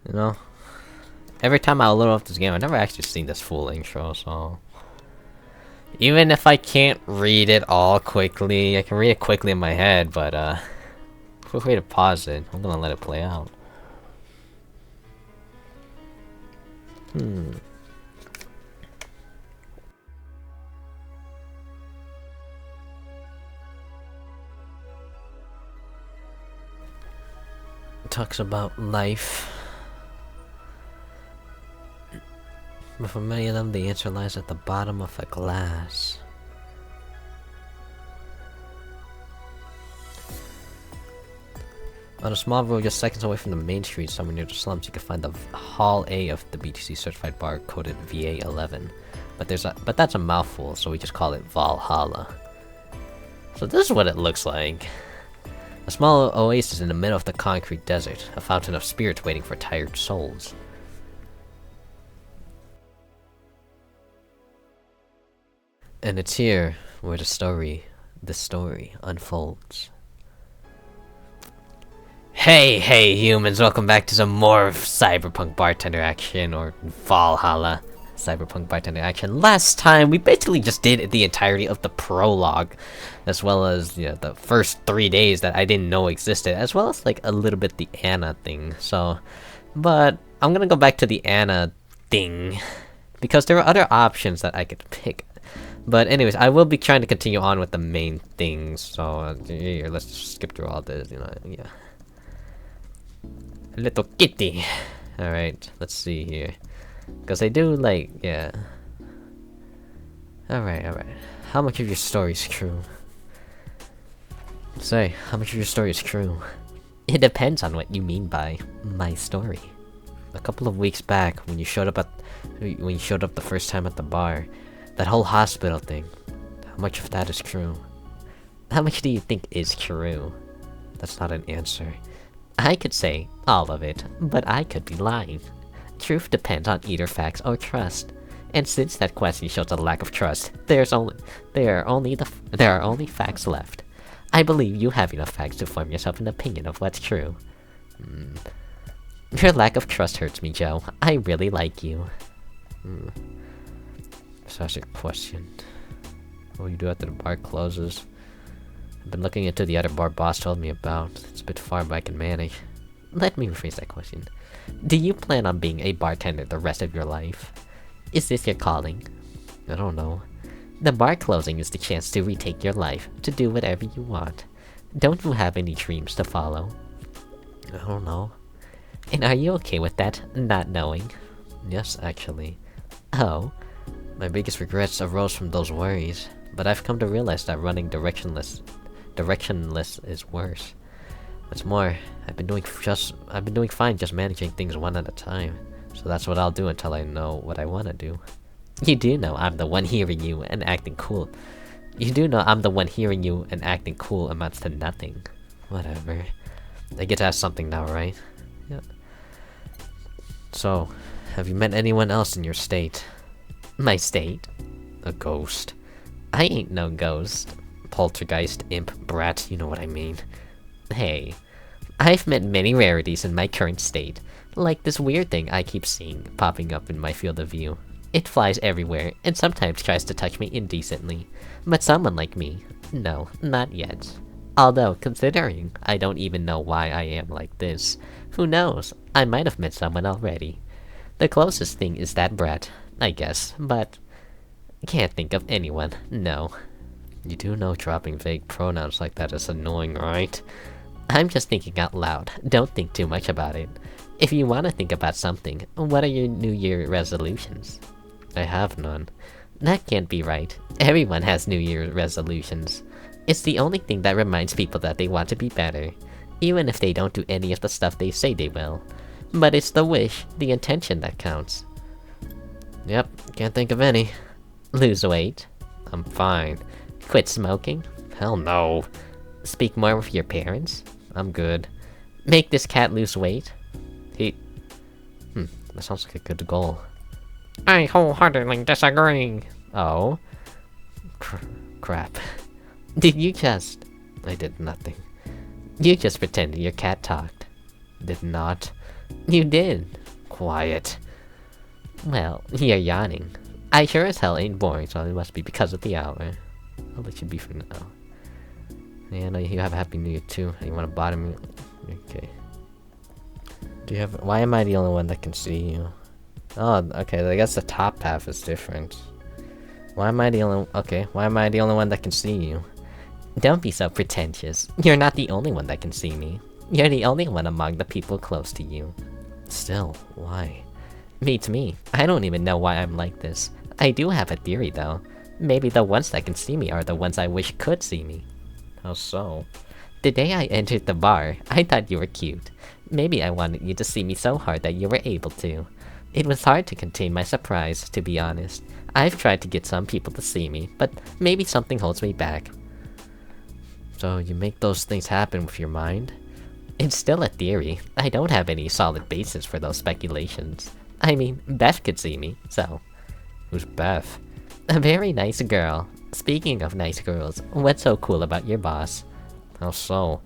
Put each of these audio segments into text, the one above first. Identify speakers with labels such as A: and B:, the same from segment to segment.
A: You know? Every time I load up this game, I've never actually seen this full intro, so... Even if I can't read it all quickly, I can read it quickly in my head, but, feel free to pause it. I'm gonna let it play out. It talks about life. But for many of them, the answer lies at the bottom of a glass. On a small road just seconds away from the main street, somewhere near the slums, you can find the Hall A of the BTC certified bar coded VA-11. But that's a mouthful, so we just call it Valhalla. So this is what it looks like. A small oasis in the middle of the concrete desert, a fountain of spirits waiting for tired souls. And it's here where the story unfolds. Hey humans, welcome back to some more of Cyberpunk Bartender action, or Valhalla Cyberpunk Bartender action. Last time, we basically just did the entirety of the prologue, as well as, you know, the first 3 days that I didn't know existed, as well as, like, a little bit the Anna thing, so... But, I'm gonna go back to the Anna thing, because there are other options that I could pick. But anyways, I will be trying to continue on with the main things, so here, let's just skip through all this, you know, yeah. Little kitty! Alright, let's see here. Because I do, like, yeah. Alright. How much of your story is true? Say, how much of your story is true? It depends on what you mean by my story. A couple of weeks back, when you showed up the first time at the bar, that whole hospital thing, how much of that is true? How much do you think is true? That's not an answer. I could say all of it, but I could be lying. Truth depends on either facts or trust. And since that question shows a lack of trust, there are only facts left. I believe you have enough facts to form yourself an opinion of what's true. Your lack of trust hurts me, Joe. I really like you. Such a question. What will you do after the bar closes? I've been looking into the other bar boss told me about. It's a bit far, but I can manage. Let me rephrase that question. Do you plan on being a bartender the rest of your life? Is this your calling? I don't know. The bar closing is the chance to retake your life, to do whatever you want. Don't you have any dreams to follow? I don't know. And are you okay with that, not knowing? Yes, actually. Oh? My biggest regrets arose from those worries, but I've come to realize that running directionless is worse. What's more, I've been doing fine just managing things one at a time. So that's what I'll do until I know what I want to do. You do know I'm the one hearing you and acting cool. You do know I'm the one hearing you and acting cool amounts to nothing. Whatever. I get to ask something now, right? Yeah. So, have you met anyone else in your state? My state? A ghost. I ain't no ghost. Poltergeist, imp, brat, you know what I mean. Hey, I've met many rarities in my current state, like this weird thing I keep seeing popping up in my field of view. It flies everywhere, and sometimes tries to touch me indecently. But someone like me, no, not yet. Although, considering I don't even know why I am like this, who knows, I might have met someone already. The closest thing is that brat, I guess, but can't think of anyone, no. You do know dropping vague pronouns like that is annoying, right? I'm just thinking out loud, don't think too much about it. If you want to think about something, what are your New Year resolutions? I have none. That can't be right. Everyone has New Year resolutions. It's the only thing that reminds people that they want to be better, even if they don't do any of the stuff they say they will. But it's the wish, the intention that counts. Yep, can't think of any. Lose weight? I'm fine. Quit smoking? Hell no. Speak more with your parents? I'm good. Make this cat lose weight? That sounds like a good goal. I wholeheartedly disagree. Oh? Crap. Did you just... I did nothing. You just pretended your cat talked. Did not. You did. Quiet. Well, you're yawning. I sure as hell ain't boring, so it must be because of the hour. I'll let you be for now. Yeah, no, you have a happy new year too. You wanna bottom me? Okay. Do you have? Why am I the only one that can see you? Oh, okay. I guess the top half is different. Why am I the only? Okay. Why am I the only one that can see you? Don't be so pretentious. You're not the only one that can see me. You're the only one among the people close to you. Still, why? Beats me. I don't even know why I'm like this. I do have a theory though. Maybe the ones that can see me are the ones I wish could see me. How so? The day I entered the bar, I thought you were cute. Maybe I wanted you to see me so hard that you were able to. It was hard to contain my surprise, to be honest. I've tried to get some people to see me, but maybe something holds me back. So you make those things happen with your mind? It's still a theory. I don't have any solid basis for those speculations. I mean, Beth could see me, so... Who's Beth? A very nice girl. Speaking of nice girls, what's so cool about your boss? How so?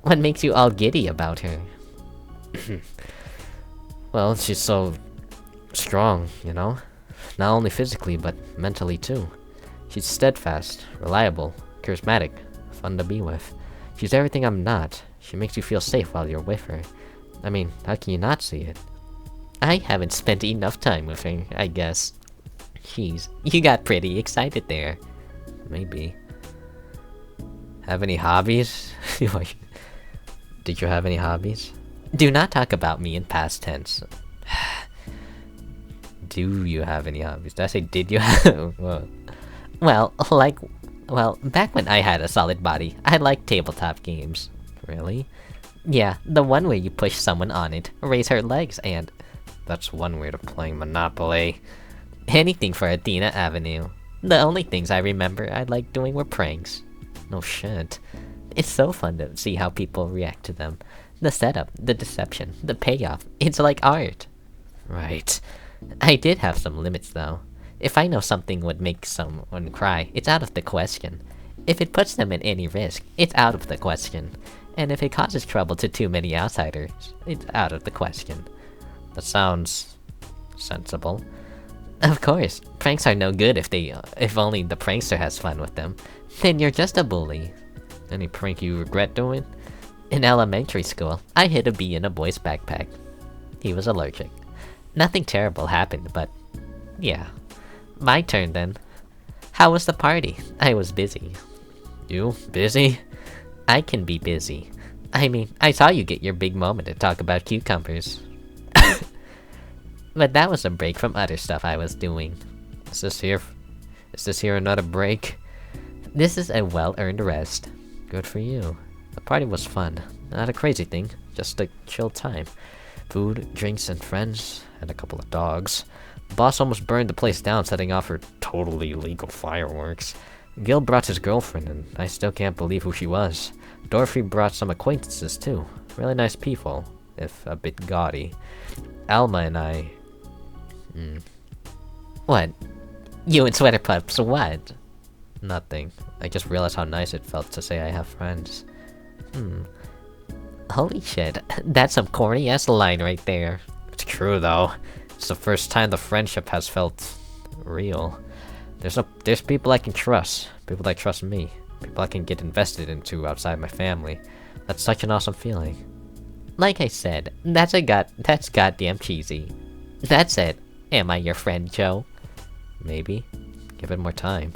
A: What makes you all giddy about her? Well, she's so... strong, you know? Not only physically, but mentally too. She's steadfast, reliable, charismatic, fun to be with. She's everything I'm not. She makes you feel safe while you're with her. I mean, how can you not see it? I haven't spent enough time with her, I guess. Jeez, you got pretty excited there. Maybe. Have any hobbies? Did you have any hobbies? Do not talk about me in past tense. Do you have any hobbies? Did I say did you have? Well, back when I had a solid body, I liked tabletop games. Really? Yeah, the one where you push someone on it, raise her legs, and... That's one way of playing Monopoly. Anything for Athena Avenue. The only things I remember I liked doing were pranks. No shit. It's so fun to see how people react to them. The setup, the deception, the payoff. It's like art. Right. I did have some limits though. If I know something would make someone cry, it's out of the question. If it puts them in any risk, it's out of the question. And if it causes trouble to too many outsiders, it's out of the question. That sounds... sensible. Of course, pranks are no good if only the prankster has fun with them. Then you're just a bully. Any prank you regret doing? In elementary school, I hid a bee in a boy's backpack. He was allergic. Nothing terrible happened, but... yeah. My turn then. How was the party? I was busy. You? Busy? I can be busy. I mean, I saw you get your big moment to talk about cucumbers. But that was a break from other stuff I was doing. Is this here another break? This is a well-earned rest. Good for you. The party was fun. Not a crazy thing, just a chill time. Food, drinks, and friends, and a couple of dogs. The boss almost burned the place down, setting off her totally legal fireworks. Gil brought his girlfriend, and I still can't believe who she was. Dorothy brought some acquaintances too. Really nice people, if a bit gaudy. Alma and I... What? You and Sweater Pups, what? Nothing. I just realized how nice it felt to say I have friends. Holy shit, that's some corny-ass line right there. It's true though. It's the first time the friendship has felt... real. There's people I can trust. People that trust me. People I can get invested into outside my family. That's such an awesome feeling. Like I said, that's goddamn cheesy. That said, am I your friend, Joe? Maybe. Give it more time.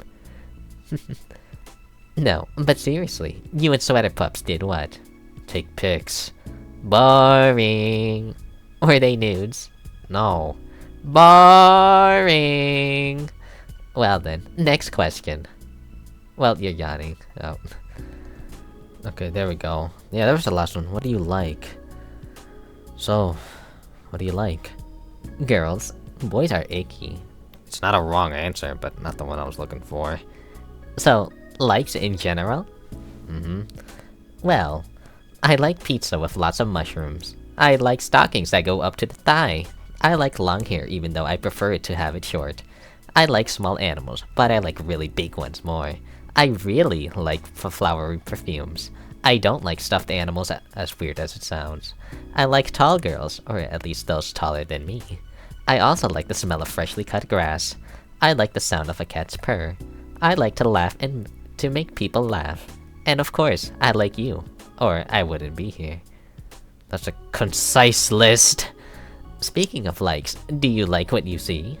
A: No, but seriously, you and Sweater Pups did what? Take pics. Boring. Were they nudes? No. Boring. Well then, next question. Well, you're yawning. Oh. Okay, there we go. Yeah, that was the last one. What do you like? So, what do you like? Girls. Boys are icky. It's not a wrong answer, but not the one I was looking for. So, likes in general? Well, I like pizza with lots of mushrooms. I like stockings that go up to the thigh. I like long hair even though I prefer it to have it short. I like small animals, but I like really big ones more. I really like flowery perfumes. I don't like stuffed animals, as weird as it sounds. I like tall girls, or at least those taller than me. I also like the smell of freshly cut grass. I like the sound of a cat's purr. I like to laugh and to make people laugh. And of course, I like you, or I wouldn't be here. That's a concise list. Speaking of likes, do you like what you see?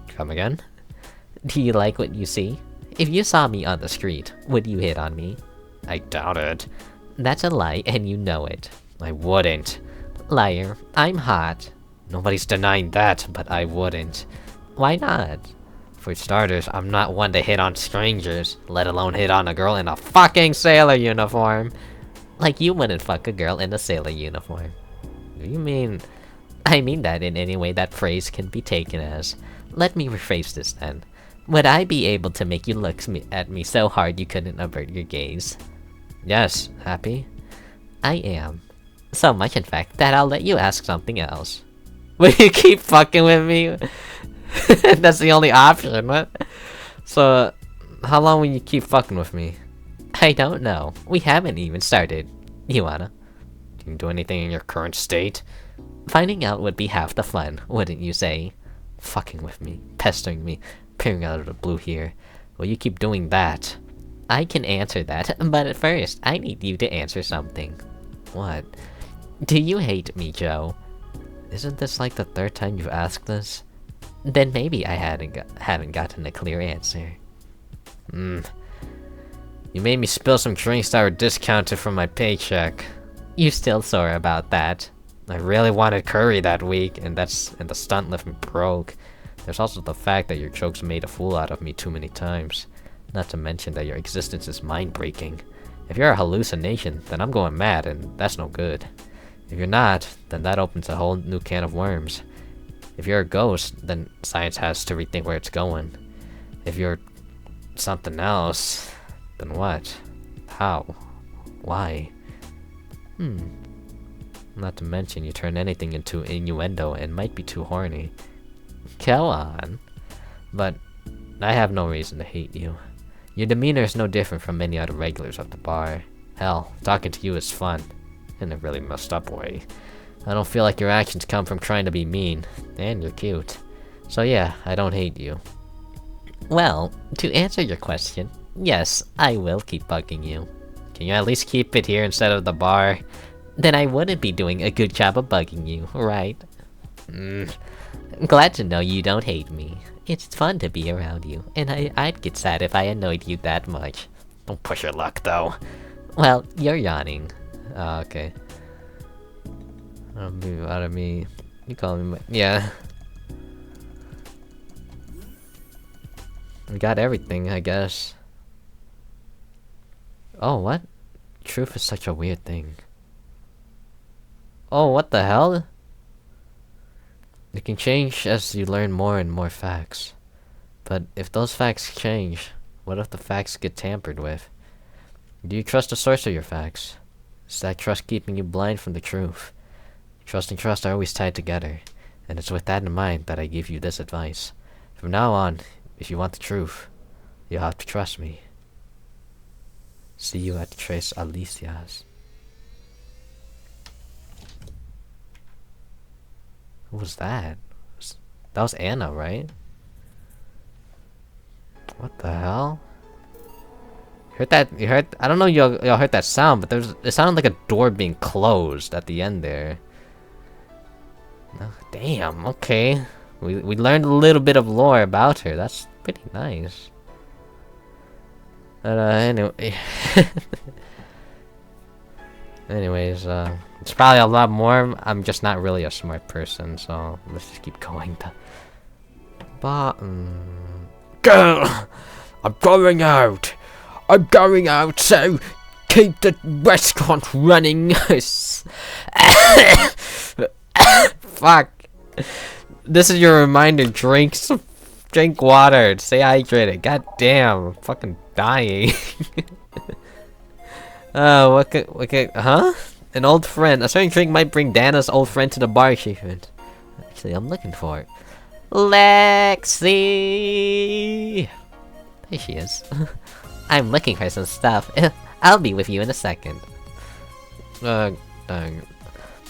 A: Come again? Do you like what you see? If you saw me on the street, would you hit on me? I doubt it. That's a lie, and you know it. I wouldn't. Liar, I'm hot. Nobody's denying that, but I wouldn't. Why not? For starters, I'm not one to hit on strangers, let alone hit on a girl in a fucking sailor uniform. Like you wouldn't fuck a girl in a sailor uniform. Do you mean... I mean that in any way that phrase can be taken as. Let me rephrase this then. Would I be able to make you look at me so hard you couldn't avert your gaze? Yes, happy? I am. So much in fact that I'll let you ask something else. Will you keep fucking with me? That's the only option, what? So, how long will you keep fucking with me? I don't know. We haven't even started. You wanna? Can you do anything in your current state? Finding out would be half the fun, wouldn't you say? Fucking with me, pestering me, peering out of the blue here. Will you keep doing that? I can answer that, but at first, I need you to answer something. What? Do you hate me, Joe? Isn't this like the third time you've asked this? Then maybe I haven't gotten a clear answer. You made me spill some drinks that were discounted from my paycheck. You still sore about that? I really wanted curry that week, and the stunt left me broke. There's also the fact that your jokes made a fool out of me too many times. Not to mention that your existence is mind-breaking. If you're a hallucination, then I'm going mad, and that's no good. If you're not, then that opens a whole new can of worms. If you're a ghost, then science has to rethink where it's going. If you're something else, then what? How? Why? Not to mention you turn anything into innuendo and might be too horny. Go on. But I have no reason to hate you. Your demeanor is no different from many other regulars at the bar. Hell, talking to you is fun. In a really messed up way. I don't feel like your actions come from trying to be mean. And you're cute. So yeah, I don't hate you. Well, to answer your question, yes, I will keep bugging you. Can you at least keep it here instead of the bar? Then I wouldn't be doing a good job of bugging you, right? Glad to know you don't hate me. It's fun to be around you, and I'd get sad if I annoyed you that much. Don't push your luck, though. Well, you're yawning. Oh, okay. Out of me. You call me yeah. We got everything, I guess. Oh, what? Truth is such a weird thing. Oh, what the hell? It can change as you learn more and more facts. But if those facts change, what if the facts get tampered with? Do you trust the source of your facts? Is that trust keeping you blind from the truth? Trust and trust are always tied together, and it's with that in mind that I give you this advice. From now on, if you want the truth, you'll have to trust me. See you at Tres Alicias. Who was that? That was Anna, right? What the hell? Heard that? You heard? I don't know. Y'all heard that sound, but it sounded like a door being closed at the end there. Oh, damn. Okay, we learned a little bit of lore about her. That's pretty nice. But anyway, anyways, it's probably a lot more. I'm just not really a smart person, so let's just keep going.
B: Girl, I'm going out. I'm going out, so keep the restaurant running.
A: Fuck. This is your reminder. Drink water. Stay hydrated. God damn. I'm fucking dying. Huh? An old friend. A certain drink might bring Dana's old friend to the bar achievement. Actually, I'm looking for it. Lexi! There she is. I'm looking for some stuff. I'll be with you in a second.
B: Dang.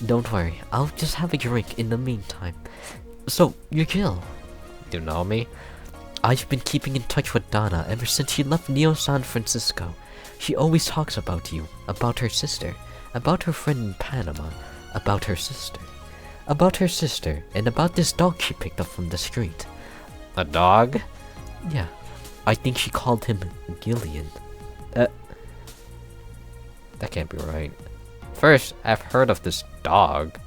A: Don't worry, I'll just have a drink in the meantime. So, you're Jill.
B: You know me?
A: I've been keeping in touch with Donna ever since she left Neo San Francisco. She always talks about you, about her sister, about her friend in Panama, about her sister, and about this dog she picked up from the street.
B: A dog?
A: Yeah, I think she called him Gillian.
B: That can't be right. First, I've heard of this dog.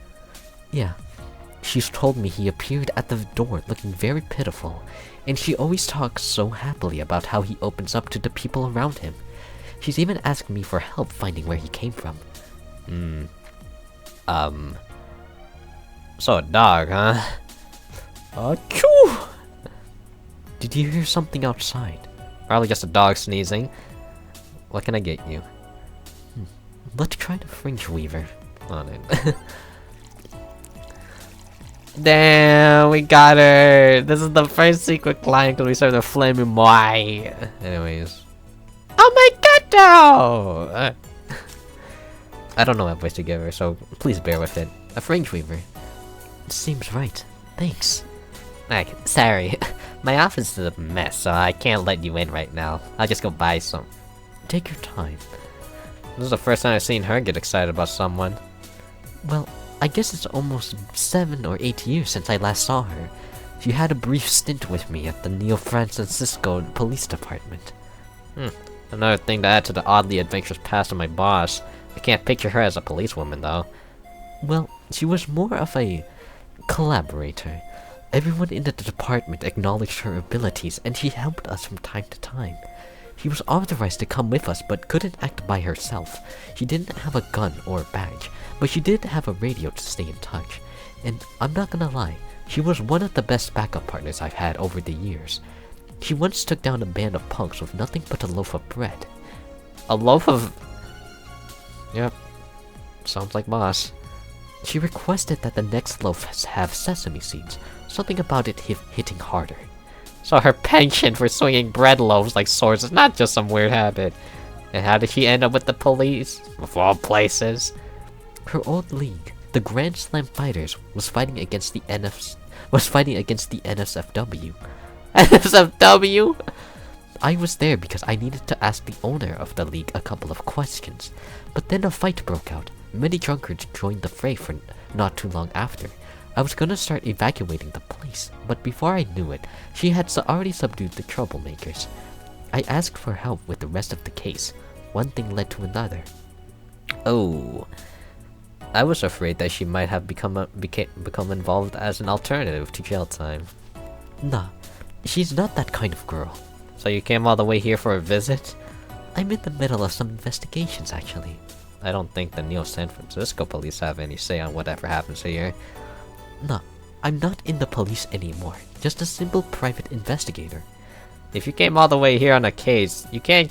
A: Yeah, she's told me he appeared at the door looking very pitiful, and she always talks so happily about how he opens up to the people around him. She's even asked me for help finding where he came from.
B: So a dog, huh?
A: Achoo! Did you hear something outside?
B: Probably just a dog sneezing. What can I get you?
A: Let's try the fringe weaver.
B: On it. Damn, we got her! This is the first secret client because we served a flaming moi. Anyways. Oh my god, no! I don't know what voice to give her, so please bear with it.
A: A fringe weaver. Seems right. Thanks.
B: Sorry. My office is a mess, so I can't let you in right now. I'll just go buy some.
A: Take your time.
B: This is the first time I've seen her get excited about someone.
A: Well, I guess it's almost 7 or 8 years since I last saw her. She had a brief stint with me at the Neo Francisco Police Department.
B: Another thing to add to the oddly adventurous past of my boss. I can't picture her as a policewoman, though.
A: Well, she was more of a collaborator. Everyone in the department acknowledged her abilities, and she helped us from time to time. She was authorized to come with us, but couldn't act by herself. She didn't have a gun or a badge, but she did have a radio to stay in touch. And I'm not gonna lie, she was one of the best backup partners I've had over the years. She once took down a band of punks with nothing but a loaf of bread.
B: A loaf of... Yep. Sounds like boss.
A: She requested that the next loaf have sesame seeds, something about it hitting harder.
B: So her penchant for swinging bread loaves like swords is not just some weird habit. And how did she end up with the police? Of all places.
A: Her old league, the Grand Slam Fighters, was fighting against the NSFW.
B: NSFW?
A: I was there because I needed to ask the owner of the league a couple of questions. But then a fight broke out. Many drunkards joined the fray for not too long after. I was gonna start evacuating the place, but before I knew it, she had already subdued the troublemakers. I asked for help with the rest of the case. One thing led to another.
B: Oh. I was afraid that she might have become involved as an alternative to jail time.
A: Nah, she's not that kind of girl.
B: So you came all the way here for a visit?
A: I'm in the middle of some investigations, actually.
B: I don't think the Neo San Francisco police have any say on whatever happens here.
A: Nah, I'm not in the police anymore. Just a simple private investigator.
B: If you came all the way here on a case, you can't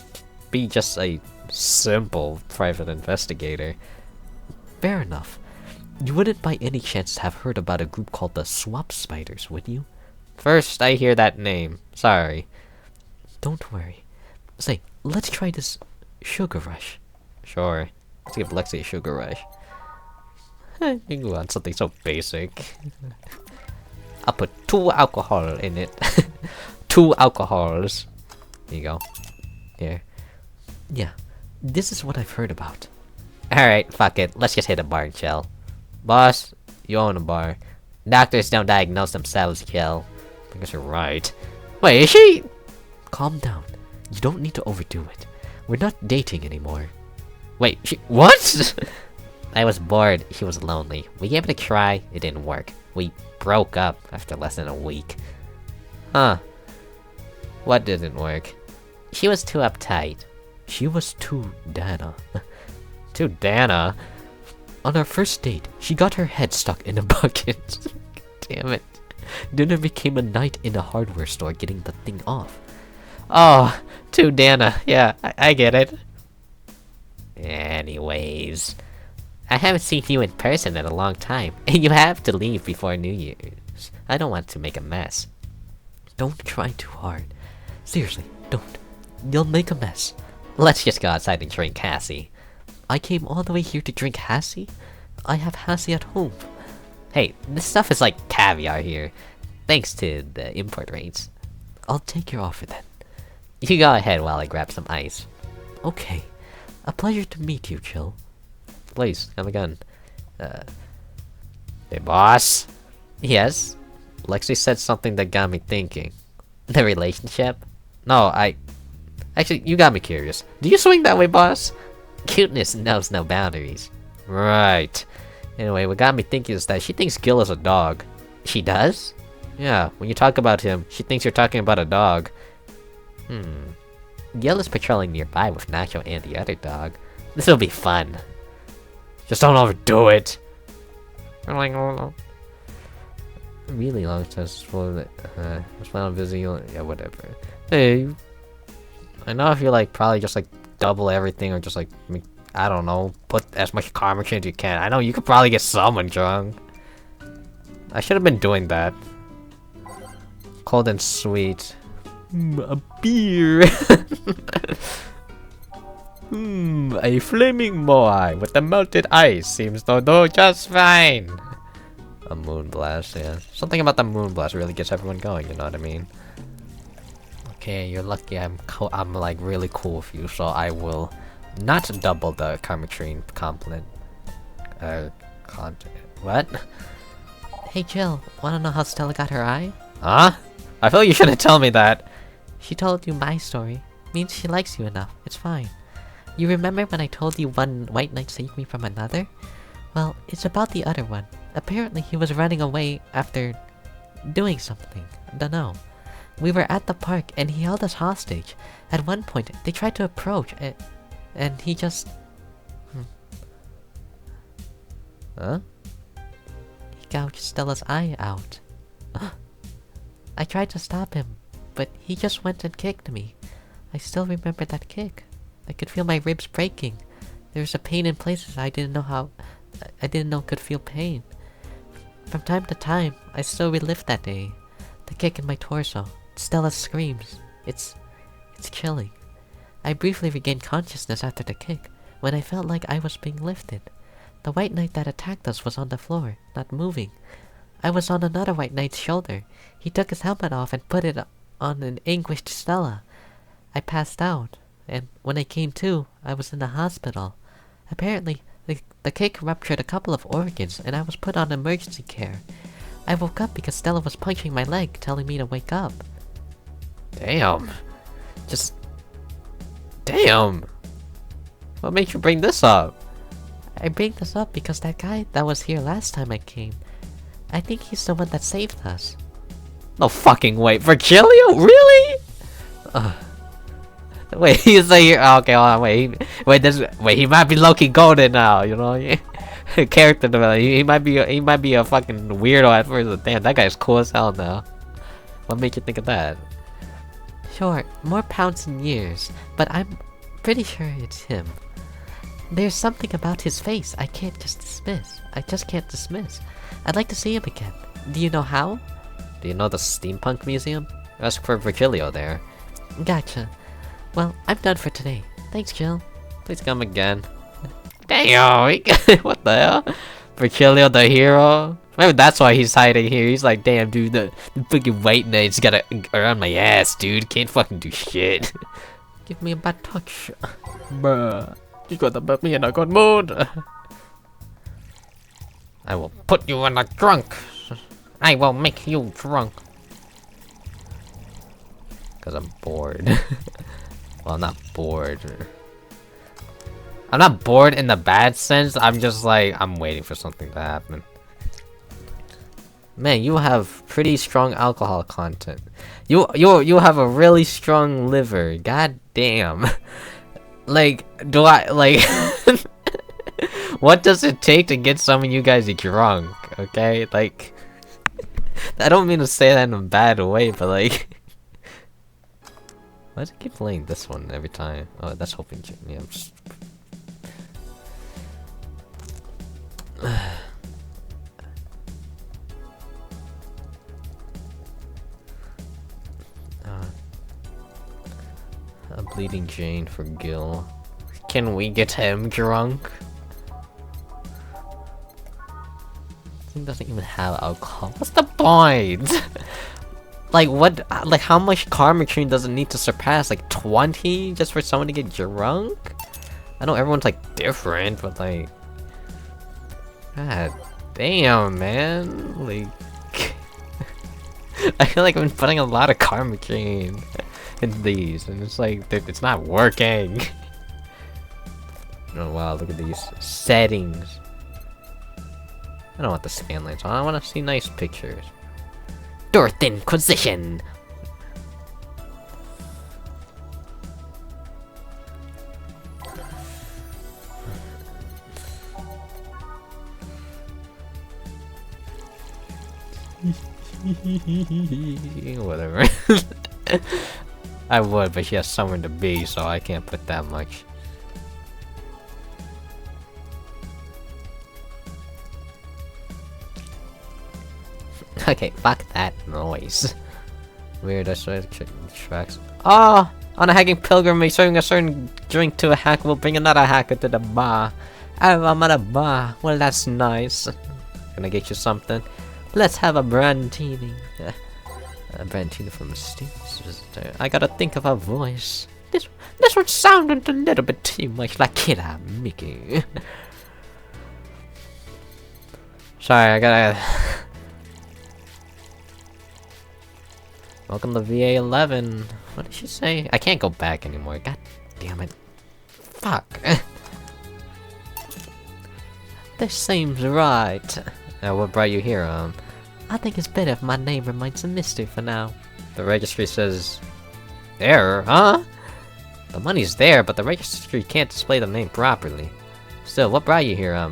B: be just a simple private investigator.
A: Fair enough. You wouldn't by any chance have heard about a group called the Swap Spiders, would you?
B: First I hear that name. Sorry.
A: Don't worry. Say, let's try this sugar rush.
B: Sure. Let's give Lexi a sugar rush. You want something so basic. I'll put 2 alcohol in it. 2 alcohols. There you go. Here.
A: Yeah, this is what I've heard about.
B: Alright, fuck it. Let's just hit a bar and chill. Boss, you own a bar. Doctors don't diagnose themselves, chill. I guess you're right. Wait, is she?
A: Calm down. You don't need to overdo it. We're not dating anymore.
B: Wait, what? I was bored, he was lonely. We gave it a try, it didn't work. We broke up after less than a week. Huh. What didn't work? She was too uptight.
A: She was too Dana.
B: Too Dana?
A: On our first date, she got her head stuck in a bucket.
B: Damn it.
A: Dinner became a night in a hardware store getting the thing off.
B: Oh, too Dana. Yeah, I get it. Anyways, I haven't seen you in person in a long time, and you have to leave before New Year's. I don't want to make a mess.
A: Don't try too hard. Seriously, don't. You'll make a mess. Let's just go outside and drink Hassie. I came all the way here to drink Hassie? I have Hassie at home. Hey, this stuff is like caviar here, thanks to the import rates. I'll take your offer then. You go ahead while I grab some ice. Okay. A pleasure to meet you, Jill. Please, have a gun.
B: Hey, boss?
A: Yes?
B: Lexi said something that got me thinking.
A: The relationship?
B: No, Actually, you got me curious. Do you swing that way, boss?
A: Cuteness knows no boundaries.
B: Right. Anyway, what got me thinking is that she thinks Gil is a dog.
A: She does?
B: Yeah, when you talk about him, she thinks you're talking about a dog.
A: Gil is patrolling nearby with Nacho and the other dog. This'll be fun.
B: Just don't overdo it.
A: Really long test for the final busy. Yeah, whatever.
B: Hey, I know if you like probably just like double everything or just like I don't know, put as much karma as you can. I know you could probably get someone drunk. I should have been doing that. Cold and sweet.
A: A beer.
B: A flaming moai with the melted ice seems to do just fine. A moon blast, yeah. Something about the moon blast really gets everyone going, you know what I mean? Okay, you're lucky I'm like really cool with you, so I will not double the Karmatrine compliment. What?
A: Hey Jill, wanna know how Stella got her eye?
B: Huh? I feel like you shouldn't tell me that.
A: She told you my story. Means she likes you enough. It's fine. You remember when I told you one white knight saved me from another? Well, it's about the other one. Apparently he was running away after doing something. Dunno. We were at the park and he held us hostage. At one point, they tried to approach and he just...
B: Huh?
A: He gouged Stella's eye out. I tried to stop him, but he just went and kicked me. I still remember that kick. I could feel my ribs breaking. There was a pain in places I didn't know could feel pain. From time to time, I still relive that day. The kick in my torso. Stella's screams. It's chilling. I briefly regained consciousness after the kick, when I felt like I was being lifted. The white knight that attacked us was on the floor, not moving. I was on another white knight's shoulder. He took his helmet off and put it on an anguished Stella. I passed out, and when I came to, I was in the hospital. Apparently, the kick ruptured a couple of organs, and I was put on emergency care. I woke up because Stella was punching my leg, telling me to wake up.
B: Damn. Damn. What made you bring this up?
A: I bring this up because that guy that was here last time I came, I think he's the one that saved us.
B: No fucking way. Virgilio? Really? Wait, he's like, okay, hold on, wait, he might be Loki Golden now, you know? Character development. He might be a fucking weirdo at first, but damn, that guy's cool as hell now. What made you think of that?
A: Sure, more pounds and years, but I'm pretty sure it's him. There's something about his face I just can't dismiss. I'd like to see him again. Do you know how?
B: Do you know the Steampunk Museum? Ask for Virgilio there.
A: Gotcha. Well, I'm done for today. Thanks, Jill.
B: Please come again. Damn, what the hell? Virgilio the hero? Maybe that's why he's hiding here. He's like, damn, dude, the fucking white knight's got around my ass, dude. Can't fucking do shit.
A: Give me a bad touch.
B: Bruh, you gotta put me in a good mood. I will put you in a drunk. I will make you drunk. Cause I'm bored. Well, I'm not bored. I'm not bored in the bad sense. I'm just like, I'm waiting for something to happen. Man, you have pretty strong alcohol content. You have a really strong liver. God damn. Like, do I like? What does it take to get some of you guys drunk? Okay, like, I don't mean to say that in a bad way, but like. Why does it keep playing this one every time? Oh, that's hoping. Yeah, I'm just...
A: Bleeding Jane for Gil. Can we get him drunk? This thing doesn't even have alcohol. What's the point? Like what? Like how much karma train does it need to surpass? Like 20 just for someone to get drunk? I know everyone's like different, but like, god damn, man. Like, I feel like I've been putting a lot of karma chain in these, and it's like it's not working. Oh wow, look at these settings. I don't want the scan lines on. I want to see nice pictures. Dorth Inquisition. Whatever. I would, but she has somewhere to be, so I can't put that much. Okay, fuck that noise. Weird, I started checking the tracks. Oh! On a hacking pilgrimage, serving a certain drink to a hacker will bring another hacker to the bar. I'm at a bar. Well, that's nice. Can I get you something? Let's have a brandini. A brandini from a mysterious visitor. I gotta think of a voice. This one sounded a little bit too much like Killer Mickey. Sorry, I gotta... Welcome to VA-11. What did she say? I can't go back anymore. God damn it. Fuck. This seems right. What brought you here, I think it's better if my name remains a mystery for now. The registry says... Error, huh? The money's there, but the registry can't display the name properly. Still, what brought you here,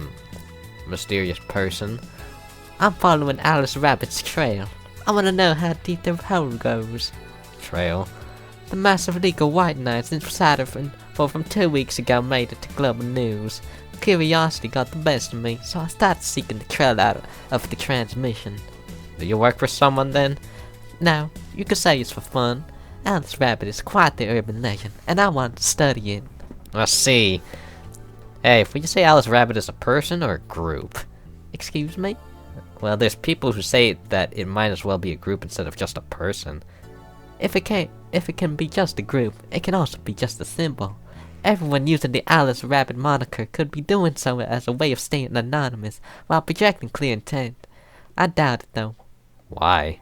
A: mysterious person? I'm following Alice Rabbit's trail. I want to know how deep the hole goes. Trail? The massive legal white knights inside of info from 2 weeks ago made it to global news. Curiosity got the best of me, so I started seeking the trail out of the transmission. Do you work for someone then? No, you could say it's for fun. Alice Rabbit is quite the urban legend, and I want to study it. I see. Hey, would you say Alice Rabbit is a person or a group? Excuse me? Well, there's people who say that it might as well be a group instead of just a person. If it can be just a group, it can also be just a symbol. Everyone using the Alice Rabbit moniker could be doing so as a way of staying anonymous while projecting clear intent. I doubt it though. Why?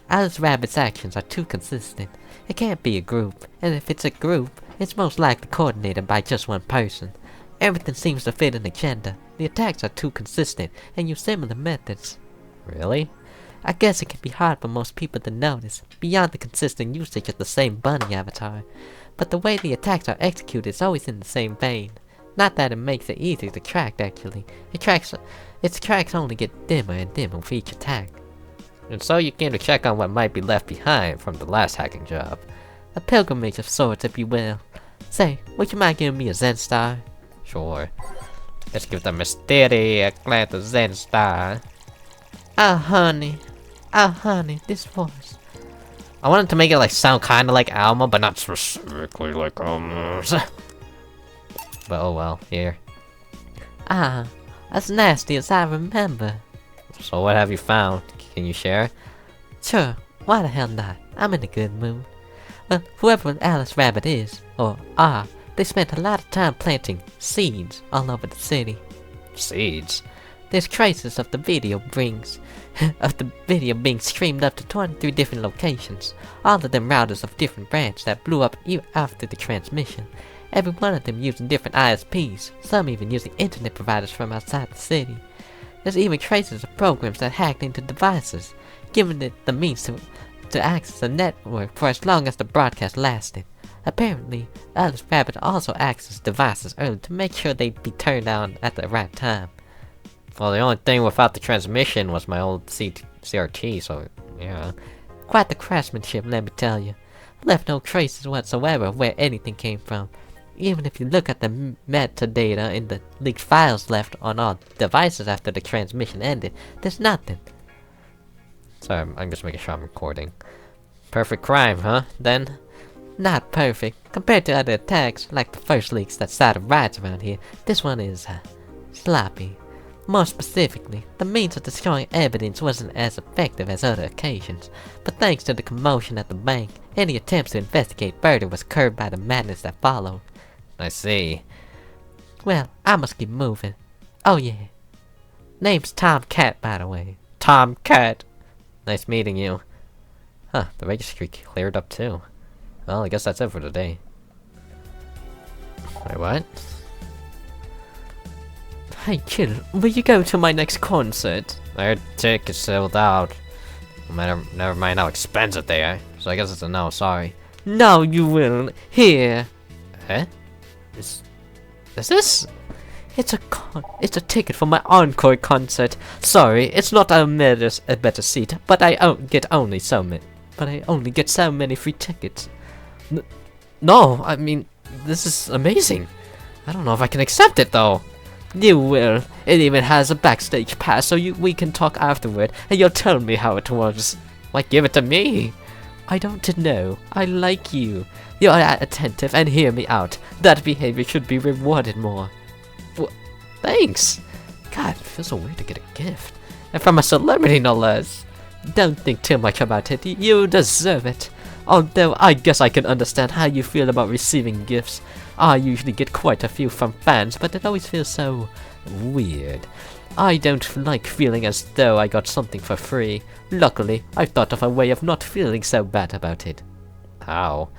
A: Alice Rabbit's actions are too consistent. It can't be a group, and if it's a group, it's most likely coordinated by just one person. Everything seems to fit an agenda. The attacks are too consistent and use similar methods. Really? I guess it can be hard for most people to notice, beyond the consistent usage of the same bunny avatar. But the way the attacks are executed is always in the same vein. Not that it makes it easy to track, actually. Its tracks only get dimmer and dimmer with each attack. And so you came to check on what might be left behind from the last hacking job. A pilgrimage of sorts, if you will. Say, would you mind giving me a Zen star? Sure. Let's give the mystery a glance of Zen star. Oh honey, this voice. I wanted to make it like sound kinda like Alma, but not specifically like Alma's. But oh well, here. Ah, as nasty as I remember. So what have you found? Can you share? Sure, why the hell not? I'm in a good mood. Well, whoever Alice Rabbit is, or are, they spent a lot of time planting seeds all over the city. Seeds? There's traces of the video being streamed up to 23 different locations, all of them routers of different brands that blew up after the transmission. Every one of them using different ISPs, some even using internet providers from outside the city. There's even traces of programs that hacked into devices, giving it the means to access the network for as long as the broadcast lasted. Apparently, Alice Rabbit also accessed devices early to make sure they'd be turned on at the right time. Well, the only thing without the transmission was my old CRT, so yeah. Quite the craftsmanship, let me tell you. Left no traces whatsoever of where anything came from. Even if you look at the metadata in the leaked files left on all devices after the transmission ended, there's nothing. Sorry, I'm just making sure I'm recording. Perfect crime, huh? Then? Not perfect. Compared to other attacks, like the first leaks that started riots around here, this one is, sloppy. More specifically, the means of destroying evidence wasn't as effective as other occasions, but thanks to the commotion at the bank, any attempts to investigate further was curbed by the madness that followed. I see. Well, I must keep moving. Oh yeah. Name's Tom Cat, by the way. Tom Cat. Nice meeting you. Huh, the registry cleared up too. Well, I guess that's it for today. Wait, what? Hey kid, will you go to my next concert? Their tickets sold out. Never mind how expensive they are. So I guess it's a no, sorry. No, you will. Here. Eh? Is this? It's a ticket for my encore concert. Sorry, it's not a better seat, but I only get so many free tickets. No, I mean, this is amazing. I don't know if I can accept it though. You will. It even has a backstage pass, so we can talk afterward, and you'll tell me how it was. Like, give it to me. I don't know. I like you. You're attentive and hear me out. That behavior should be rewarded more. Thanks. God, it feels so weird to get a gift. And from a celebrity, no less. Don't think too much about it. You deserve it. Although I guess I can understand how you feel about receiving gifts. I usually get quite a few from fans, but it always feels so weird. I don't like feeling as though I got something for free. Luckily, I've thought of a way of not feeling so bad about it. How?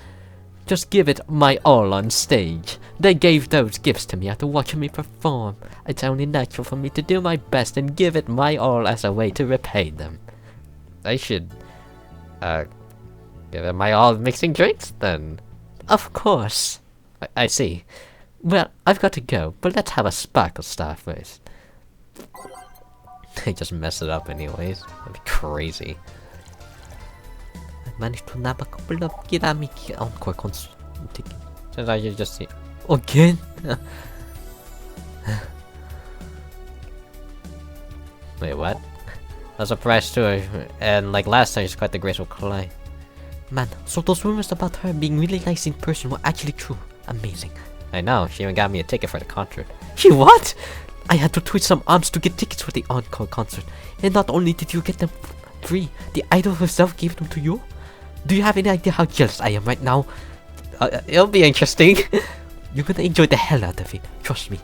A: Just give it my all on stage. They gave those gifts to me after watching me perform. It's only natural for me to do my best and give it my all as a way to repay them. I should, give it my all mixing drinks then. Of course. I see. Well, I've got to go, but let's have a sparkle star first. They just mess it up anyways. That'd be crazy. I managed to nab a couple of Kiramiki encore concert tickets. Since I just see again. Wait, what? I was surprised too, and like last time, she's quite the graceful client. Man, so those rumors about her being really nice in person were actually true. Amazing. I know, she even got me a ticket for the concert. She what? I had to twist some arms to get tickets for the encore concert. And not only did you get them free, the idol herself gave them to you? Do you have any idea how jealous I am right now? It'll be interesting. You're gonna enjoy the hell out of it, trust me.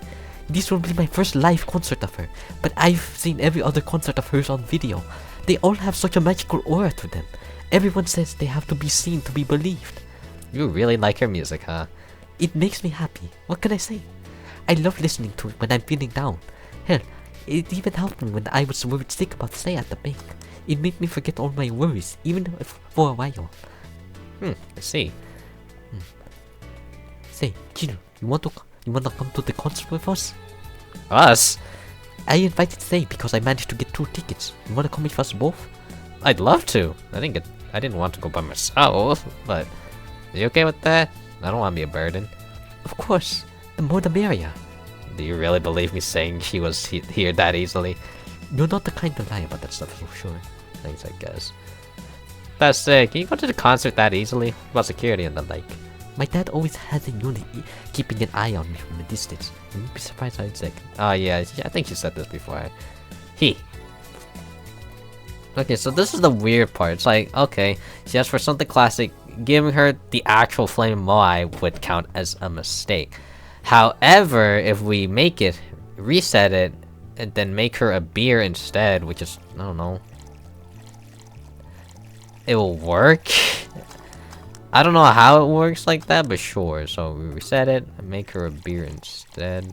A: This will be my first live concert of her, but I've seen every other concert of hers on video. They all have such a magical aura to them. Everyone says they have to be seen to be believed. You really like her music, huh? It makes me happy. What can I say? I love listening to it when I'm feeling down. Hell, it even helped me when I was worried sick about stay at the bank. It made me forget all my worries, even if for a while. I see. Say, Gino, you want to come to the concert with us? Us? I invited Say because I managed to get 2 tickets. You wanna come with us both? I'd love to. I didn't want to go by myself, but are you okay with that? I don't want to be a burden. Of course, the more the merrier. Do you really believe me saying she was here that easily? You're not the kind to lie about that stuff for sure. Thanks, I guess. That's sick. Can you go to the concert that easily? About security and the like. My dad always has a unit keeping an eye on me from a distance. You'd be surprised how it's like. Oh yeah, I think she said this before. Okay, so this is the weird part. It's like, okay, she asked for something classic. Giving her the actual flame moai would count as a mistake. However, if we make it, reset it, and then make her a beer instead, which is, I don't know. It will work? I don't know how it works like that, but sure. So we reset it and make her a beer instead.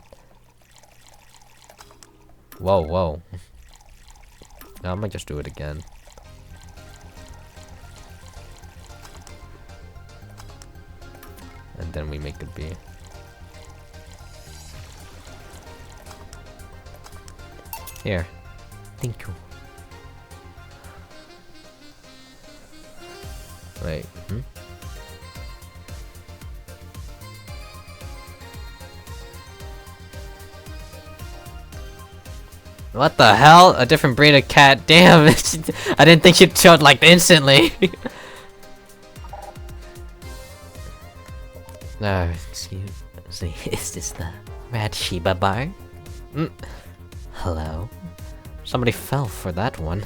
A: Whoa. No, I might just do it again. And then we make a beer. Here. Thank you. Wait, What the hell? A different breed of cat? Damn, I didn't think she'd show it like instantly. Excuse me, is this the Red Shiba bar? Hello? Somebody fell for that one.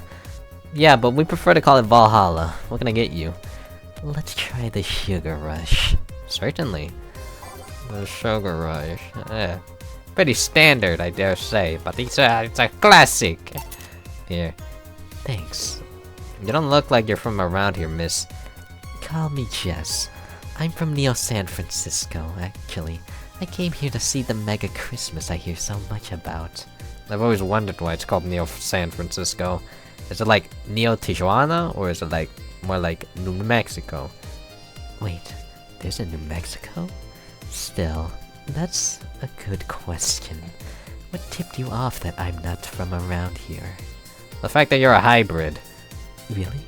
A: Yeah, but we prefer to call it Valhalla. What can I get you? Let's try the Sugar Rush. Certainly. The Sugar Rush. Pretty standard, I dare say, but it's a classic. Here. Thanks. You don't look like you're from around here, miss. Call me Jess. I'm from Neo San Francisco, actually. I came here to see the mega Christmas I hear so much about. I've always wondered why it's called Neo San Francisco. Is it like Neo Tijuana, or is it like more like New Mexico? Wait, there's a New Mexico? Still, that's a good question. What tipped you off that I'm not from around here? The fact that you're a hybrid. Really?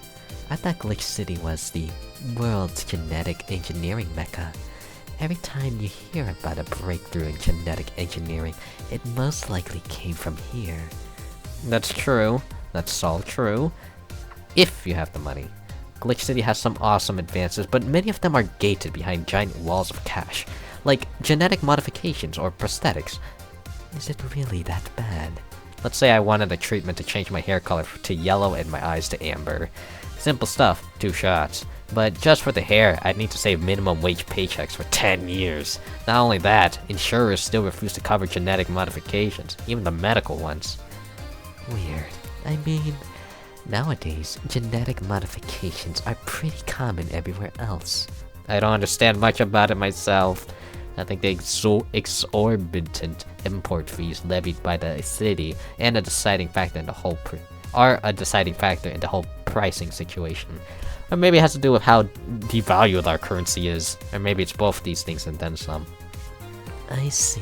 A: I thought Glitch City was the world's genetic engineering mecca. Every time you hear about a breakthrough in genetic engineering, it most likely came from here. That's true. That's all true. If you have the money. Glitch City has some awesome advances, but many of them are gated behind giant walls of cash, like genetic modifications or prosthetics. Is it really that bad? Let's say I wanted a treatment to change my hair color to yellow and my eyes to amber. Simple stuff, 2 shots. But just for the hair, I'd need to save minimum wage paychecks for 10 years. Not only that, insurers still refuse to cover genetic modifications, even the medical ones. Weird. I mean, nowadays, genetic modifications are pretty common everywhere else. I don't understand much about it myself. I think the exorbitant import fees levied by the city and a deciding factor in the whole pricing situation. Or maybe it has to do with how devalued our currency is. Or maybe it's both these things and then some. I see.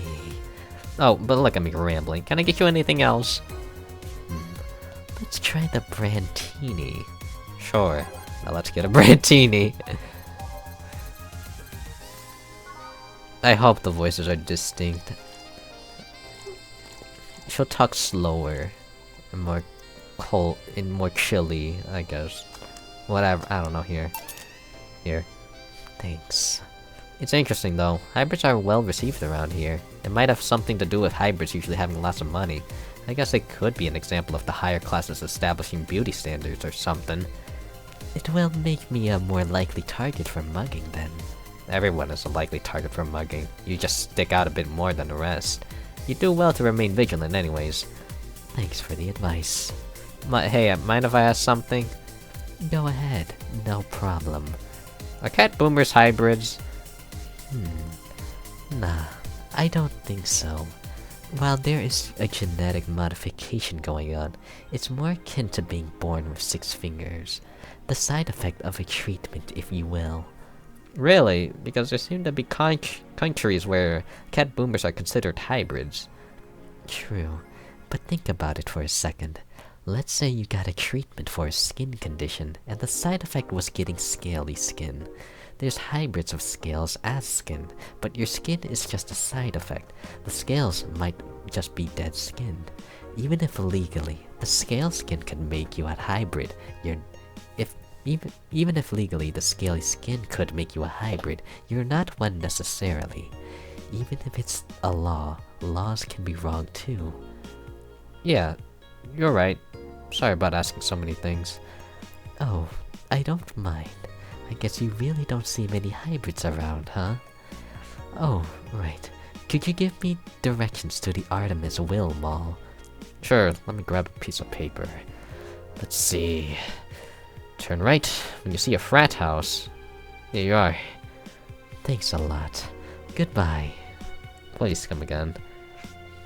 A: Oh, but look at me rambling. Can I get you anything else? Let's try the Brandini. Sure. Now let's get a Brandini. I hope the voices are distinct. She'll talk slower and more cold and more chilly, I guess. Whatever, I don't know, here. Thanks. It's interesting though, hybrids are well received around here. It might have something to do with hybrids usually having lots of money. I guess it could be an example of the higher classes establishing beauty standards or something. It will make me a more likely target for mugging then. Everyone is a likely target for mugging. You just stick out a bit more than the rest. You do well to remain vigilant anyways. Thanks for the advice. Hey, mind if I ask something? Go ahead, no problem. Are cat boomers hybrids? Nah, I don't think so. While there is a genetic modification going on, it's more akin to being born with 6 fingers. The side effect of a treatment, if you will. Really? Because there seem to be countries where cat boomers are considered hybrids. True, but think about it for a second. Let's say you got a treatment for a skin condition, and the side effect was getting scaly skin. There's hybrids of scales as skin, but your skin is just a side effect. The scales might just be dead skin. Even if legally, the scale skin can make you a hybrid. Even if legally the scaly skin could make you a hybrid, you're not one necessarily. Even if it's a law, laws can be wrong too. Yeah, you're right. Sorry about asking so many things. Oh, I don't mind. I guess you really don't see many hybrids around, huh? Oh, right. Could you give me directions to the Artemis Will Mall? Sure, let me grab a piece of paper. Let's see. Turn right when you see a frat house. Here you are. Thanks a lot. Goodbye. Please come again.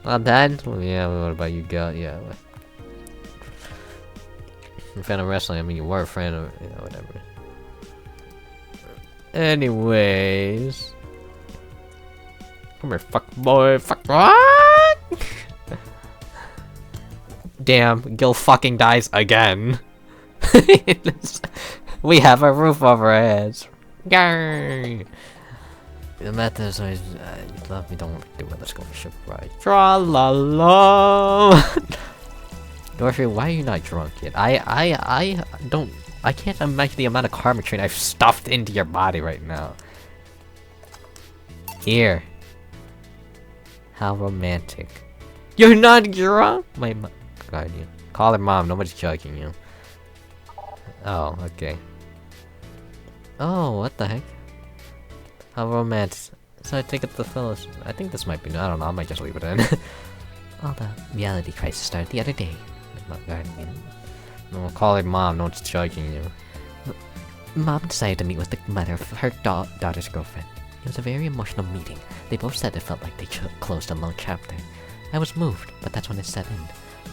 A: Well done? Well, yeah, what about you, girl? Yeah. You're a fan of wrestling, I mean you were a fan of, you know, whatever. Anyways. Come here, fuck boy, fuck what? Damn, Gil fucking dies again. We have a roof over our heads. Yay! The method is always, you love me, don't do it, let's go for ship ride. Tra-la-la! Dorothy, why are you not drunk yet? I can't imagine the amount of karma train I've stuffed into your body right now. Here. How romantic. You're not drunk? My guardian. Call her mom, nobody's judging you. Oh, okay. Oh, what the heck? How romantic. So I take it the fellows. I think this might be. I don't know. I might just leave it in. Oh, the reality crisis started the other day. My guardian. No, call her mom. No one's judging you. Mom decided to meet with the mother of her daughter's girlfriend. It was a very emotional meeting. They both said it felt like they closed a long chapter. I was moved, but that's when it set in.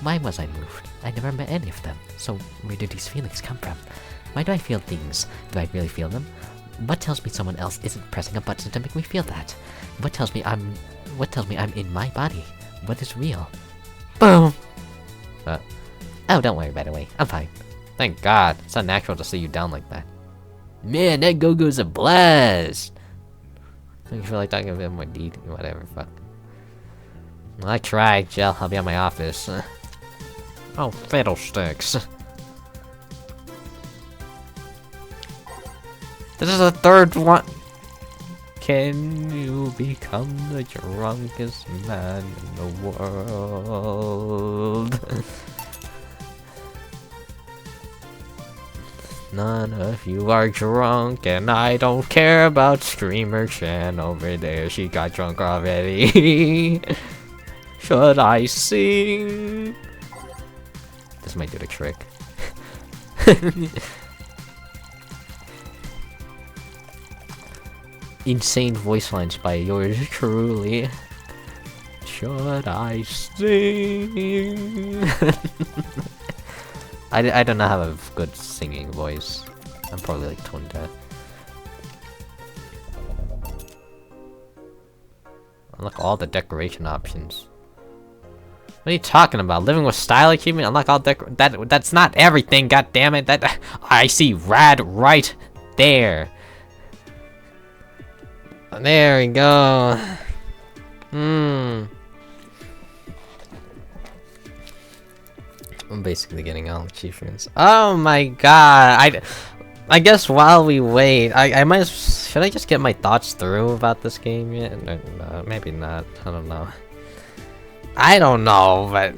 A: Why was I moved? I never met any of them. So where did these feelings come from? Why do I feel things? Do I really feel them? What tells me someone else isn't pressing a button to make me feel that? What tells me I'm in my body? What is real? Boom! Oh, don't worry, by the way. I'm fine. Thank God. It's not natural to see you down like that. Man, that go-go's a blast! I feel like talking a bit more detail. Whatever, fuck. I tried, Jill. I'll be at my office. Oh, fiddlesticks. This is the third one. Can you become the drunkest man in the world? None of you are drunk, and I don't care about Streamer Chan over there. She got drunk already. Should I sing? This might do the trick. Insane voice lines by yours truly. Should I sing? I do not have a good singing voice. I'm probably like tone deaf. Unlock all the decoration options. What are you talking about? Living with style achievement? Unlock all that's not everything, god damn it. That I see rad right there. There we go. I'm basically getting all achievements. Oh my god. I guess while we wait, I might should I just get my thoughts through about this game yet? No, maybe not. I don't know. I don't know, but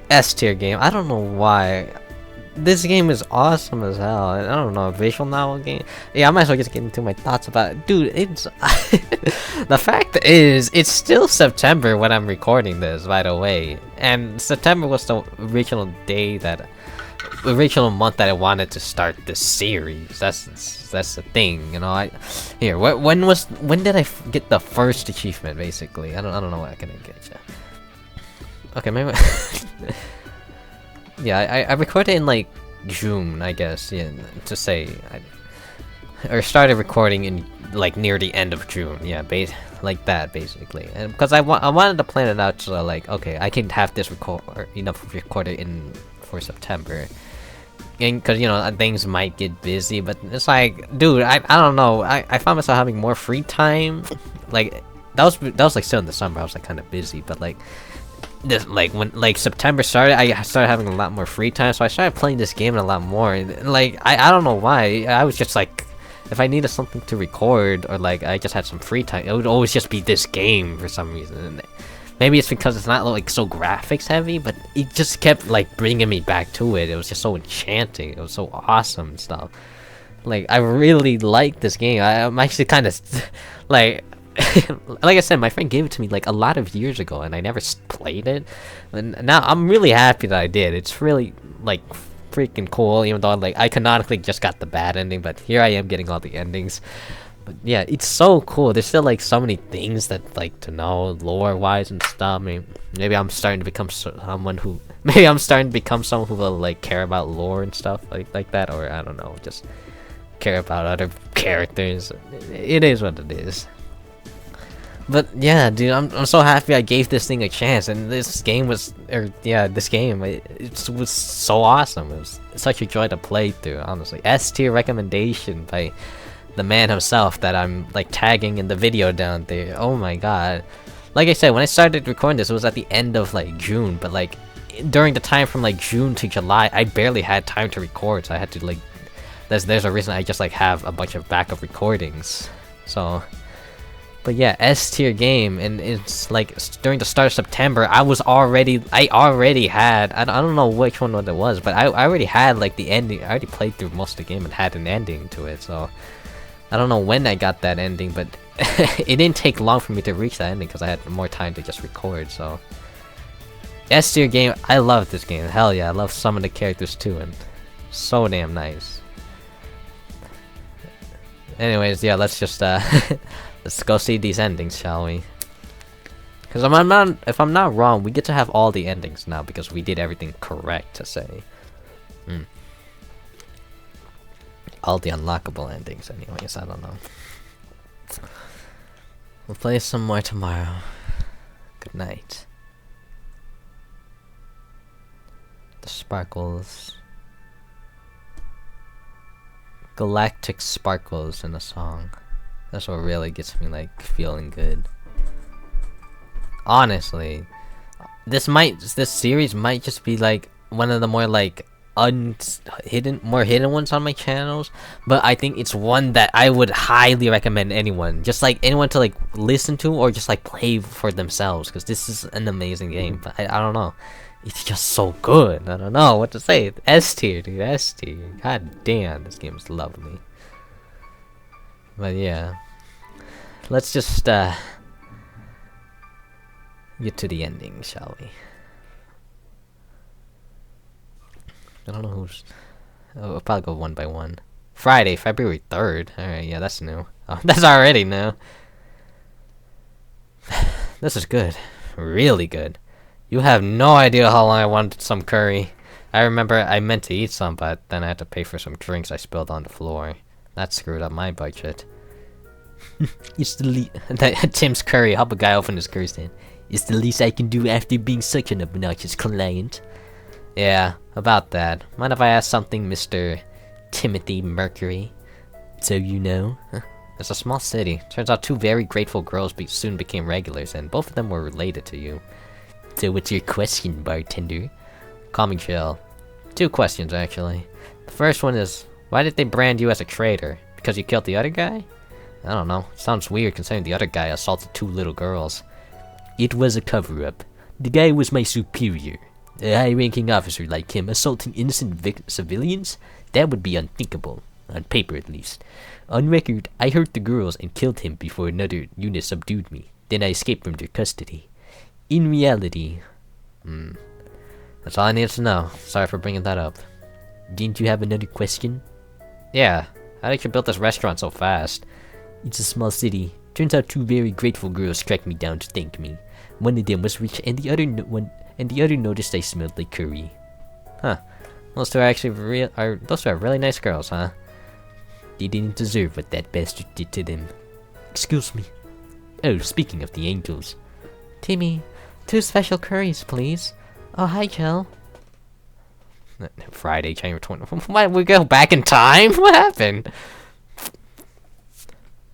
A: S tier game. I don't know why. This game is awesome as hell. I don't know, a visual novel game. Yeah, I might as well just get into my thoughts about it. Dude, it's the fact is, it's still September when I'm recording this, by the way. And September was the original month that I wanted to start this series. That's the thing, you know. When did I get the first achievement? Basically, I don't know what I can get you. Okay, maybe. Yeah, I recorded in like June, I guess. Yeah, to say, or started recording in like near the end of June. Yeah, like that basically. And because I wanted to plan it out so like, okay, I can have this recorded in for September. And because, you know, things might get busy, but it's like, dude, I don't know. I found myself having more free time. Like that was like still in the summer. I was like kind of busy, but like. When September started, I started having a lot more free time, so I started playing this game a lot more. And like I don't know why, I was just like, if I needed something to record or like I just had some free time, it would always just be this game for some reason. And maybe it's because it's not like so graphics heavy, but it just kept like bringing me back to it. It was just so enchanting. It was so awesome and stuff. Like I really like this game. I'm actually kind of like. Like I said, my friend gave it to me like a lot of years ago, and I never played it. And now I'm really happy that I did. It's really like freaking cool, even though like I canonically just got the bad ending, but here I am getting all the endings. But yeah, it's so cool. There's still like so many things that like to know lore wise and stuff. I mean, maybe I'm starting to become someone who will like care about lore and stuff like that, or I don't know, just care about other characters. It is what it is. But yeah, dude, I'm so happy I gave this thing a chance, and this game was so awesome. It was such a joy to play through, honestly. S tier recommendation by the man himself that I'm like tagging in the video down there. Oh my god. Like I said, when I started recording this, it was at the end of like June, but like during the time from like June to July, I barely had time to record, so I had to like There's a reason I just like have a bunch of backup recordings. So, but yeah, S tier game, and it's like during the start of September, I already had, I don't know which one it was, but I already had like the ending. I already played through most of the game and had an ending to it. So I don't know when I got that ending, but it didn't take long for me to reach that ending because I had more time to just record. So S tier game, I love this game. Hell yeah, I love some of the characters too, and so damn nice. Anyways, yeah, let's just let's go see these endings, shall we? Because if I'm not wrong, we get to have all the endings now because we did everything correct to say. All the unlockable endings, anyways. I don't know. We'll play some more tomorrow. Good night. The sparkles. Galactic sparkles in a song. That's what really gets me like feeling good. Honestly, this series might just be like one of the more like hidden ones on my channels, but I think it's one that I would highly recommend anyone, just like anyone to like listen to or just like play for themselves, because this is an amazing game. But I don't know. It's just so good. I don't know what to say. S tier, dude. S tier. God damn, this game is lovely. But yeah, let's just get to the ending, shall we? I don't know who's. Oh, we'll probably go one by one. Friday, February 3rd. Alright, yeah, that's new. Oh, that's already new. This is good. Really good. You have no idea how long I wanted some curry. I remember I meant to eat some, but then I had to pay for some drinks I spilled on the floor. That screwed up my budget. It's the Tim's curry. Help a guy open his curry stand. It's the least I can do after being such an obnoxious client. Yeah, about that. Mind if I ask something, Mr. Timothy Mercury? So you know? It's a small city. Turns out two very grateful girls soon became regulars, and both of them were related to you. So what's your question, bartender? Call me chill. Two questions, actually. The first one is, why did they brand you as a traitor? Because you killed the other guy? I don't know. Sounds weird considering the other guy assaulted two little girls. It was a cover-up. The guy was my superior. A high-ranking officer like him assaulting innocent civilians? That would be unthinkable. On paper, at least. On record, I hurt the girls and killed him before another unit subdued me. Then I escaped from their custody. In reality... That's all I needed to know. Sorry for bringing that up. Didn't you have another question? Yeah. How did you build this restaurant so fast? It's a small city. Turns out two very grateful girls tracked me down to thank me. One of them was rich, and the other noticed I smelled like curry. Huh. Those two are actually those two are really nice girls, huh? They didn't deserve what that bastard did to them. Excuse me. Oh, speaking of the angels. Timmy, 2 special curries, please. Oh, hi, Jill. Friday, January 20th. Why we go back in time? What happened?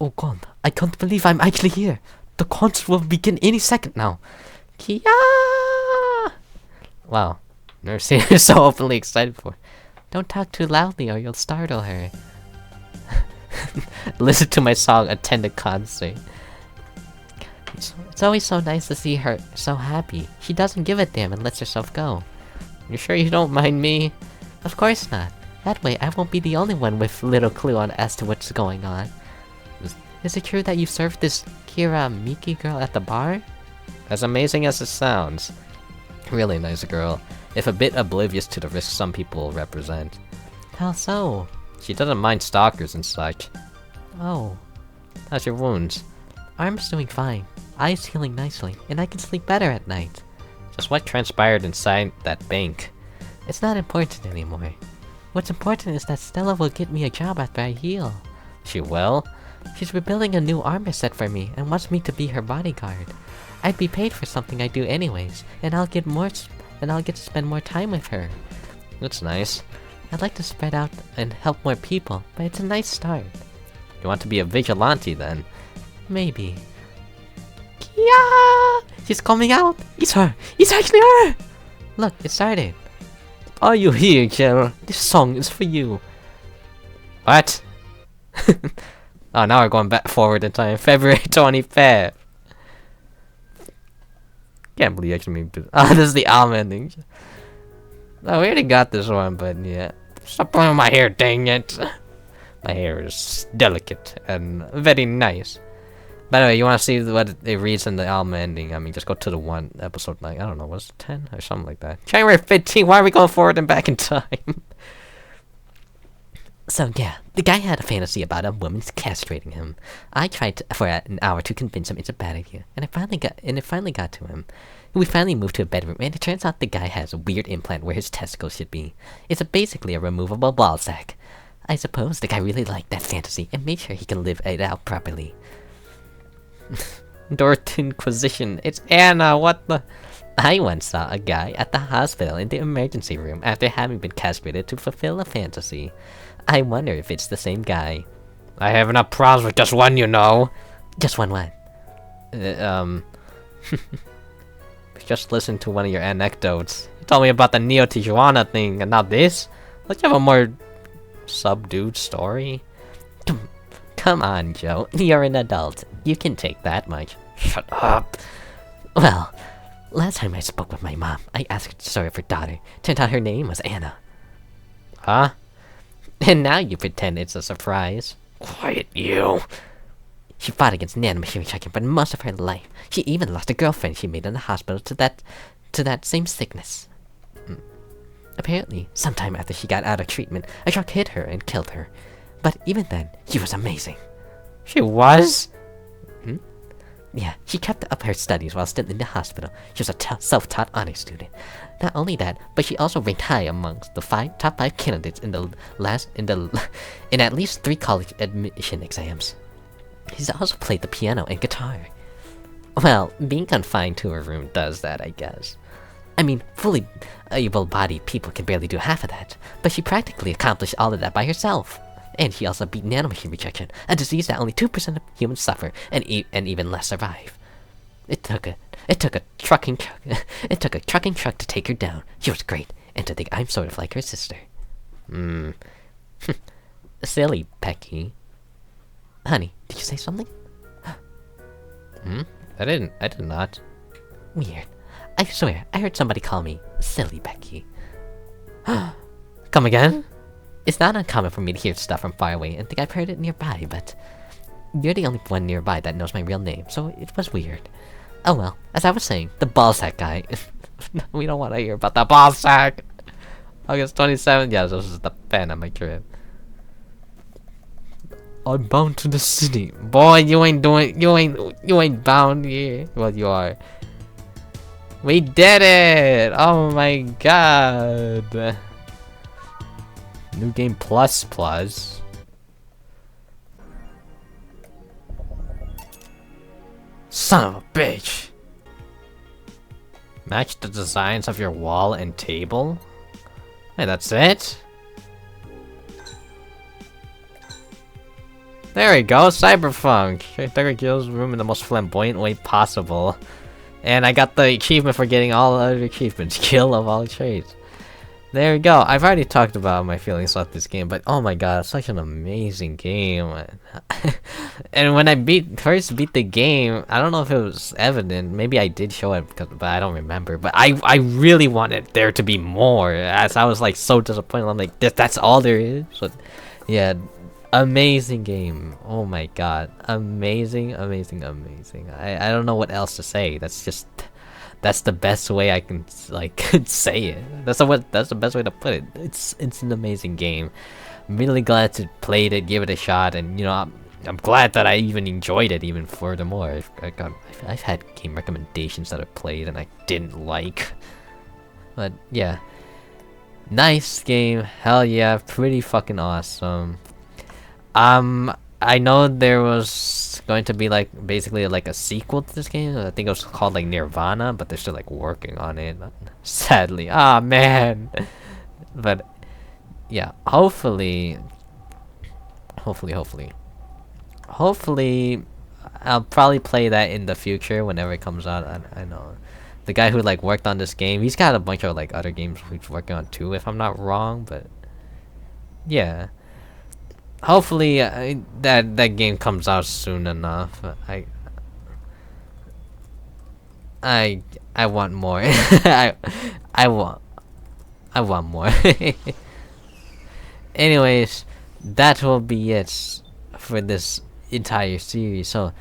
A: Oh god, I can't believe I'm actually here. The concert will begin any second now. Kia! Wow, never seen her so openly excited before. Don't talk too loudly or you'll startle her. Listen to my song, attend a concert. It's always so nice to see her so happy. She doesn't give a damn and lets herself go. You sure you don't mind me? Of course not. That way I won't be the only one with little clue on as to what's going on. Is it true that you served this Kira Miki girl at the bar? As amazing as it sounds. Really nice girl, if a bit oblivious to the risks some people represent. How so? She doesn't mind stalkers and such. Oh. How's your wounds? Arm's doing fine. Eyes healing nicely, and I can sleep better at night. Just what transpired inside that bank? It's not important anymore. What's important is that Stella will get me a job after I heal. She will? She's rebuilding a new armor set for me and wants me to be her bodyguard. I'd be paid for something I do anyways, and I'll get to spend more time with her. That's nice. I'd like to spread out and help more people, but it's a nice start. You want to be a vigilante then? Maybe. Yeah, she's coming out. It's her. It's actually her. Look, it started. Are you here, Jill? This song is for you.
B: What? Oh, now we're going back forward in time. February 25th. Can't believe you actually made this. Oh, this is the album ending. Oh, we already got this one, but yeah. Stop playing with my hair, dang it. My hair is delicate and very nice. By the way, you want to see what it reads in the album ending? I mean, just go to the one episode 9. I don't know, was it 10 or something like that? January 15th. Why are we going forward and back in time?
A: So yeah, the guy had a fantasy about a woman castrating him. I tried for an hour to convince him it's a bad idea, and it finally got to him. We finally moved to a bedroom, and it turns out the guy has a weird implant where his testicles should be. It's basically a removable ball sack. I suppose the guy really liked that fantasy and made sure he can live it out properly.
B: Dork Inquisition. It's Anna. What the?
A: I once saw a guy at the hospital in the emergency room after having been castrated to fulfill a fantasy. I wonder if it's the same guy.
B: I have enough problems with just one, you know.
A: Just one what?
B: Just listen to one of your anecdotes. You told me about the Neo Tijuana thing, and now this? Let's have a more subdued story.
A: Come on, Joe. You're an adult. You can take that much.
B: Shut up.
A: Well, last time I spoke with my mom, I asked her to serve her daughter. Turned out her name was Anna.
B: Huh?
A: And now you pretend it's a surprise.
B: Quiet, you.
A: She fought against nanomachine checking for most of her life. She even lost a girlfriend she made in the hospital to that same sickness. Apparently, sometime after she got out of treatment, a truck hit her and killed her. But even then, she was amazing.
B: She was?
A: Yeah, she kept up her studies while still in the hospital. She was a self-taught honor student. Not only that, but she also ranked high amongst the top 5 candidates in at least 3 college admission exams. She's also played the piano and guitar. Well, being confined to her room does that, I guess. I mean, fully able-bodied people can barely do half of that, but she practically accomplished all of that by herself. And she also beat nanomachine rejection, a disease that only 2% of humans suffer, and even less survive. It took a trucking truck to take her down. She was great, and to think I'm sort of like her sister. Silly, Becky. Honey, did you say something?
B: I did not.
A: Weird. I swear, I heard somebody call me Silly Becky.
B: Come again?
A: It's not uncommon for me to hear stuff from far away and think I've heard it nearby, but you're the only one nearby that knows my real name, so it was weird. Oh well, as I was saying, the ballsack guy. We don't want to hear about the ballsack.
B: August 27th. Yeah, this is the fan at my crib. I'm bound to the city. Boy, you ain't bound here. Well, you are. We did it! Oh my god. New game plus. Son of a bitch. Match the designs of your wall and table? Hey, that's it? There we go, Cyberpunk! Decorate Gill's room in the most flamboyant way possible. And I got the achievement for getting all the other achievements. Kill of all trades. There we go. I've already talked about my feelings about this game, but oh my god, it's such an amazing game. And when I first beat the game, I don't know if it was evident. Maybe I did show it, but I don't remember. But I really wanted there to be more, as I was like so disappointed. I'm like, that's all there is? But yeah, amazing game. Oh my god, amazing. I don't know what else to say. That's the best way I can like say it. That's the best way to put it. It's an amazing game. I'm really glad to play it, give it a shot, and you know I'm glad that I even enjoyed it even furthermore. I've had game recommendations that I played and I didn't like, but yeah, nice game. Hell yeah, pretty fucking awesome. I know there was going to be like basically like a sequel to this game. I think it was called like Nirvana, but they're still like working on it. Sadly, ah man. But yeah, hopefully, I'll probably play that in the future whenever it comes out. I know the guy who like worked on this game. He's got a bunch of like other games he's working on too, if I'm not wrong. But yeah. hopefully that game comes out soon enough. I want more. I want more. Anyways, that will be it for this entire series. So,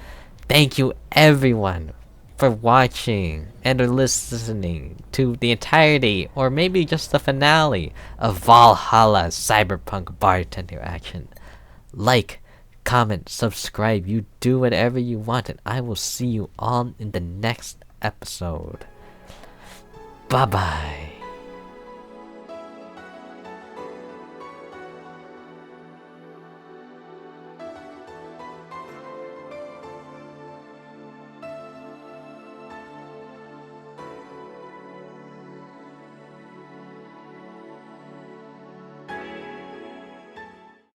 B: thank you everyone for watching and or listening to the entirety, or maybe just the finale of Valhalla Cyberpunk Bartender action. Like, comment, subscribe. You do whatever you want, and I will see you all in the next episode. Bye bye.